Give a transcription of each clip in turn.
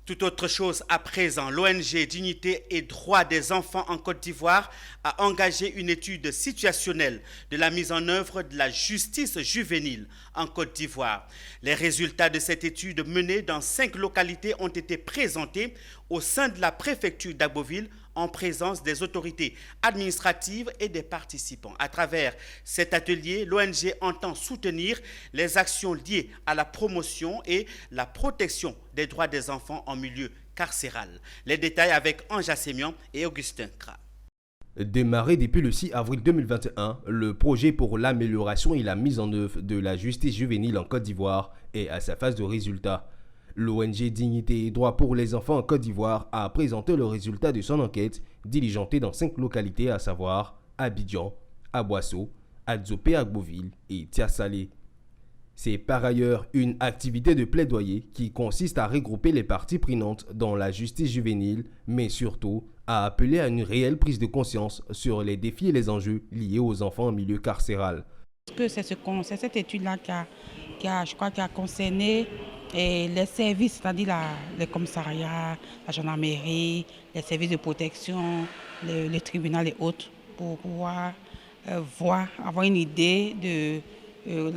Tout autre chose à présent, l'ONG Dignité et Droits des enfants en Côte d'Ivoire a engagé une étude situationnelle de la mise en œuvre de la justice juvénile en Côte d'Ivoire. Les résultats de cette étude menée dans 5 localités ont été présentés au sein de la préfecture d'Agboville en présence des autorités administratives et des participants. À travers cet atelier, l'ONG entend soutenir les actions liées à la promotion et la protection des droits des enfants en milieu carcéral. Les détails avec Anja Sémian et Augustin Kra. Démarré depuis le 6 avril 2021, le projet pour l'amélioration et la mise en œuvre de la justice juvénile en Côte d'Ivoire est à sa phase de résultat. L'ONG Dignité et Droits pour les enfants en Côte d'Ivoire a présenté le résultat de son enquête diligentée dans 5 localités, à savoir Abidjan, Aboasso, Adzopé-Agboville et Tiasalé. C'est par ailleurs une activité de plaidoyer qui consiste à regrouper les parties prenantes dans la justice juvénile, mais surtout à appeler à une réelle prise de conscience sur les défis et les enjeux liés aux enfants en milieu carcéral. C'est cette étude-là je crois, qui a concerné les services, c'est-à-dire les commissariats, la gendarmerie, les services de protection, le tribunal et autres, pour pouvoir avoir une idée de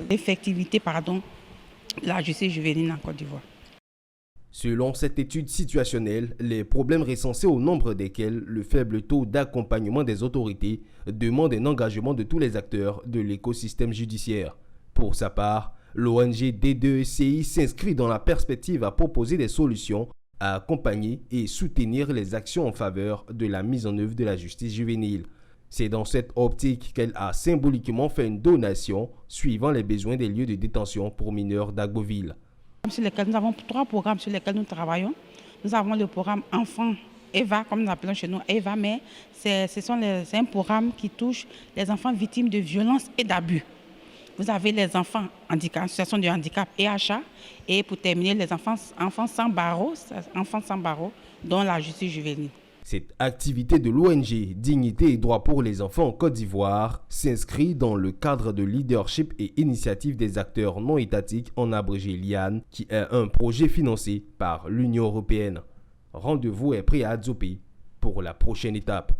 l'effectivité de la justice juvénile en Côte d'Ivoire. Selon cette étude situationnelle, les problèmes recensés, au nombre desquels le faible taux d'accompagnement des autorités, demandent un engagement de tous les acteurs de l'écosystème judiciaire. Pour sa part, l'ONG D2CI s'inscrit dans la perspective à proposer des solutions, à accompagner et soutenir les actions en faveur de la mise en œuvre de la justice juvénile. C'est dans cette optique qu'elle a symboliquement fait une donation suivant les besoins des lieux de détention pour mineurs d'Agboville. Nous avons 3 programmes sur lesquels nous travaillons. Nous avons le programme Enfants EVA, comme nous l'appelons chez nous EVA, mais c'est un programme qui touche les enfants victimes de violences et d'abus. Vous avez les enfants en situation de handicap EHA, et pour terminer, les enfants sans barreaux, dont la justice juvénile. Cette activité de l'ONG Dignité et Droits pour les enfants en Côte d'Ivoire s'inscrit dans le cadre de leadership et initiative des acteurs non étatiques, en abrégé LIAN, qui est un projet financé par l'Union européenne. Rendez-vous est pris à Adzopé pour la prochaine étape.